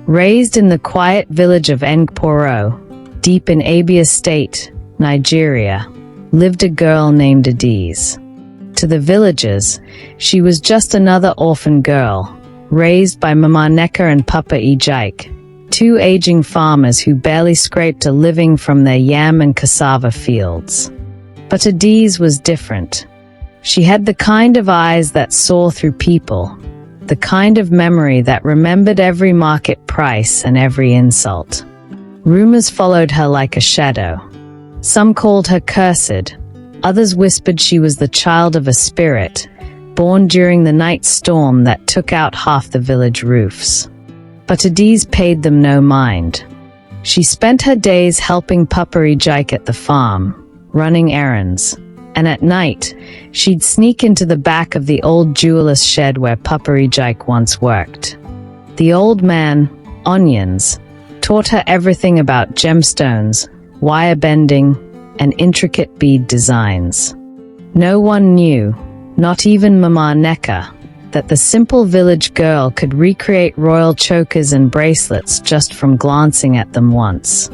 Raised in the quiet village of Nkporo, deep in Abia State, Nigeria, lived a girl named Adaeze. To the villagers, she was just another orphan girl, raised by Mama Neka and Papa Ejike, two aging farmers who barely scraped a living from their yam and cassava fields. But Adaeze was different. She had the kind of eyes that saw through people, the kind of memory that remembered every market price and every insult. Rumors followed her like a shadow. Some called her cursed, others whispered she was the child of a spirit, born during the night storm that took out half the village roofs. But Adaeze paid them no mind. She spent her days helping Papa Ejike at the farm, running errands, and at night, she'd sneak into the back of the old jeweler's shed where Papa Ejike once worked. The old man, Onions, taught her everything about gemstones, wire bending, and intricate bead designs. No one knew, not even Mama Neka, that the simple village girl could recreate royal chokers and bracelets just from glancing at them once.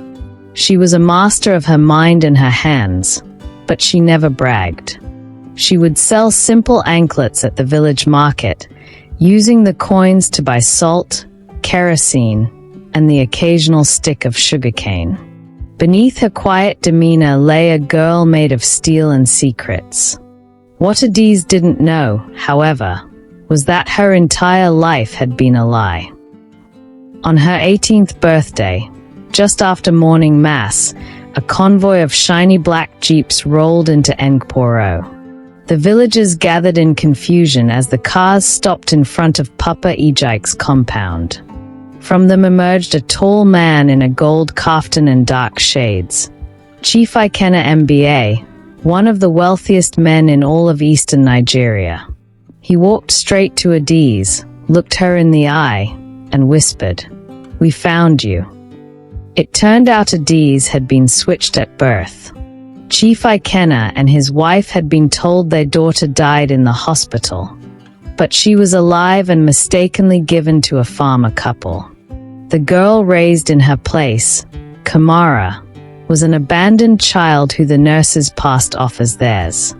She was a master of her mind and her hands, but she never bragged. She would sell simple anklets at the village market, using the coins to buy salt, kerosene, and the occasional stick of sugarcane. Beneath her quiet demeanor lay a girl made of steel and secrets. What Adaeze didn't know, however, was that her entire life had been a lie. On her 18th birthday, just after morning mass, a convoy of shiny black jeeps rolled into Nkporo. The villagers gathered in confusion as the cars stopped in front of Papa Ejike's compound. From them emerged a tall man in a gold kaftan and dark shades. Chief Ikena MBA, one of the wealthiest men in all of eastern Nigeria. He walked straight to Adaeze, looked her in the eye, and whispered, "We found you." It turned out Adaeze had been switched at birth. Chief Ikena and his wife had been told their daughter died in the hospital, but she was alive and mistakenly given to a farmer couple. The girl raised in her place, Kamara, was an abandoned child who the nurses passed off as theirs.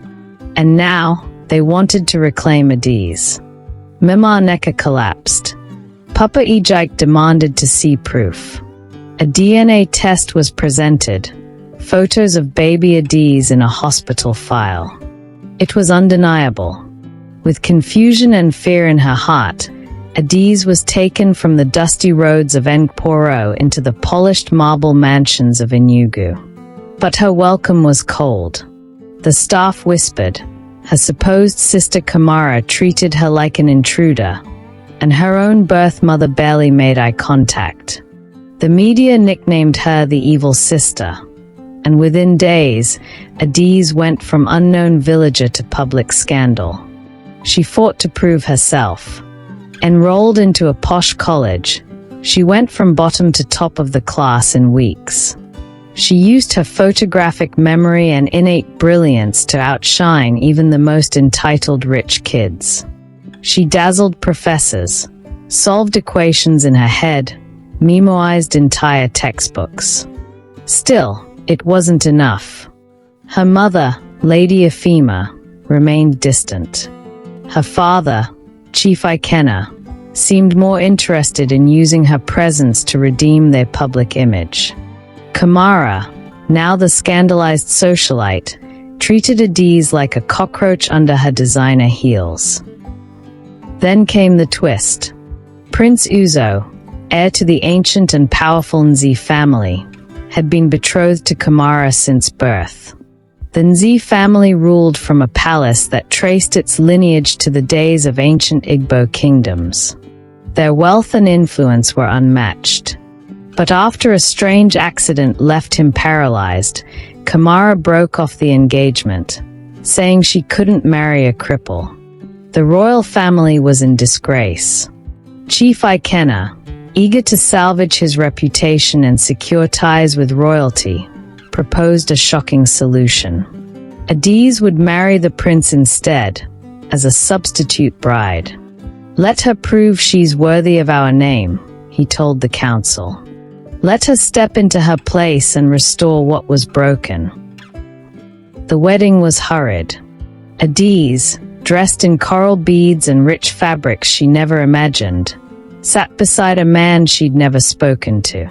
And now, they wanted to reclaim Adaeze. Mama Neka collapsed. Papa Ejike demanded to see proof. A DNA test was presented, photos of baby Adaeze in a hospital file. It was undeniable. With confusion and fear in her heart, Adaeze was taken from the dusty roads of Nkporo into the polished marble mansions of Enugu. But her welcome was cold. The staff whispered, her supposed sister Kamara treated her like an intruder, and her own birth mother barely made eye contact. The media nicknamed her the evil sister, and within days, Adaeze went from unknown villager to public scandal. She fought to prove herself. Enrolled into a posh college, she went from bottom to top of the class in weeks. She used her photographic memory and innate brilliance to outshine even the most entitled rich kids. She dazzled professors, solved equations in her head, memoized entire textbooks. Still, it wasn't enough. Her mother, Lady Efima, remained distant. Her father, Chief Ikena, seemed more interested in using her presence to redeem their public image. Kamara, now the scandalized socialite, treated Adaeze like a cockroach under her designer heels. Then came the twist. Prince Uzo, heir to the ancient and powerful Nze family, had been betrothed to Kamara since birth. The Nze family ruled from a palace that traced its lineage to the days of ancient Igbo kingdoms. Their wealth and influence were unmatched. But after a strange accident left him paralyzed, Kamara broke off the engagement, saying she couldn't marry a cripple. The royal family was in disgrace. Chief Ikena, eager to salvage his reputation and secure ties with royalty, proposed a shocking solution. Adaeze would marry the prince instead, as a substitute bride. "Let her prove she's worthy of our name," he told the council. Let her step into her place and restore what was broken. The wedding was hurried. Adaeze, dressed in coral beads and rich fabrics she never imagined, sat beside a man she'd never spoken to.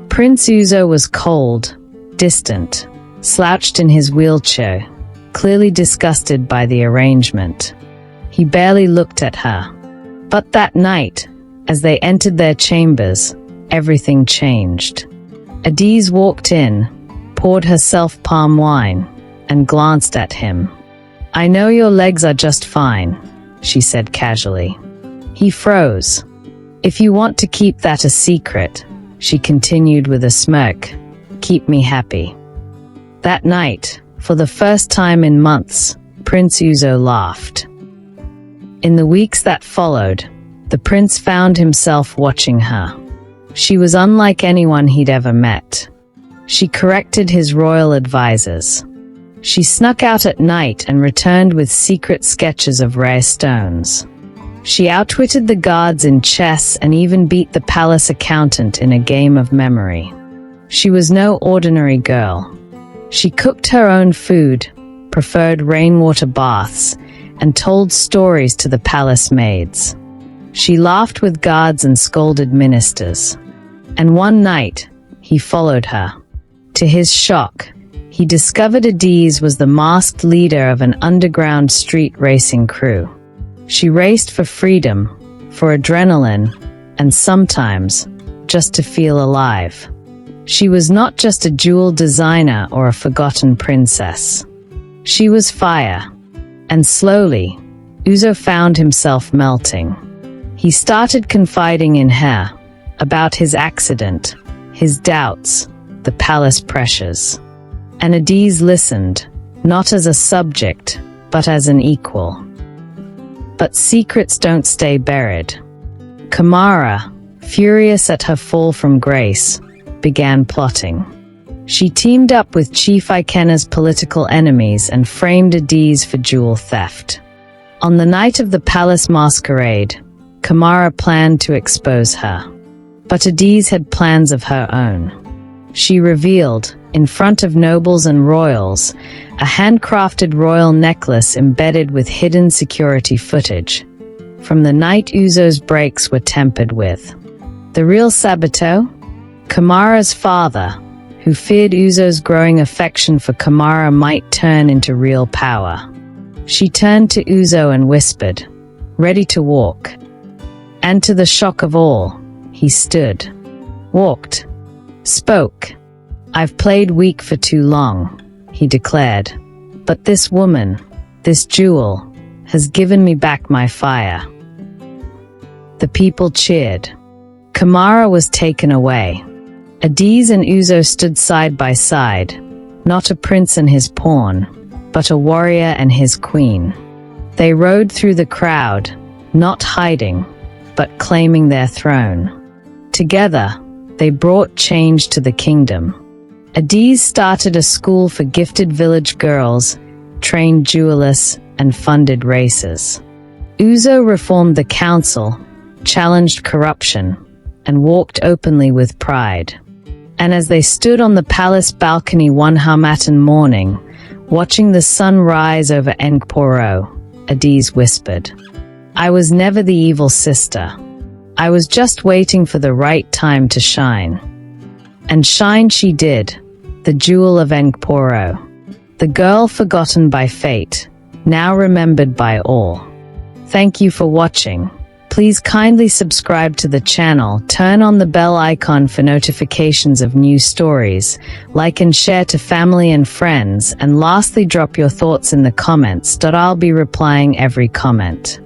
Prince Uzo was cold, distant, slouched in his wheelchair, clearly disgusted by the arrangement. He barely looked at her. But that night, as they entered their chambers, everything changed. Adaeze walked in, poured herself palm wine, and glanced at him. I know your legs are just fine, she said casually. He froze. If you want to keep that a secret, she continued with a smirk, keep me happy. That night, for the first time in months, Prince Uzo laughed. In the weeks that followed, the prince found himself watching her. She was unlike anyone he'd ever met. She corrected his royal advisors. She snuck out at night and returned with secret sketches of rare stones. She outwitted the guards in chess and even beat the palace accountant in a game of memory. She was no ordinary girl. She cooked her own food, preferred rainwater baths, and told stories to the palace maids. She laughed with guards and scolded ministers. And one night, he followed her. To his shock, he discovered Adaeze was the masked leader of an underground street racing crew. She raced for freedom, for adrenaline, and sometimes just to feel alive. She was not just a jewel designer or a forgotten princess. She was fire. And slowly, Uzo found himself melting. He started confiding in her, about his accident, his doubts, the palace pressures. And Adaeze listened, not as a subject, but as an equal. But secrets don't stay buried. Kamara, furious at her fall from grace, began plotting. She teamed up with Chief Ikena's political enemies and framed Adaeze for jewel theft. On the night of the palace masquerade, Kamara planned to expose her. But Adaeze had plans of her own. She revealed, in front of nobles and royals, a handcrafted royal necklace embedded with hidden security footage, from the night Uzo's brakes were tempered with. The real Sabito? Kamara's father, who feared Uzo's growing affection for Kamara might turn into real power. She turned to Uzo and whispered, ready to walk. And to the shock of all, he stood, walked, spoke. I've played weak for too long, he declared. But this woman, this jewel, has given me back my fire. The people cheered. Kamara was taken away. Adaeze and Uzo stood side by side, not a prince and his pawn, but a warrior and his queen. They rode through the crowd, not hiding, but claiming their throne. Together, they brought change to the kingdom. Adaeze started a school for gifted village girls, trained jewelers, and funded races. Uzo reformed the council, challenged corruption, and walked openly with pride. And as they stood on the palace balcony one Harmattan morning, watching the sun rise over Nkporo, Adaeze whispered, I was never the evil sister. I was just waiting for the right time to shine. And shine she did, the jewel of Nkporo. The girl forgotten by fate, now remembered by all. Thank you for watching. Please kindly subscribe to the channel, turn on the bell icon for notifications of new stories, like and share to family and friends, and lastly drop your thoughts in the comments. I'll be replying every comment.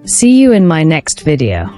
See you in my next video.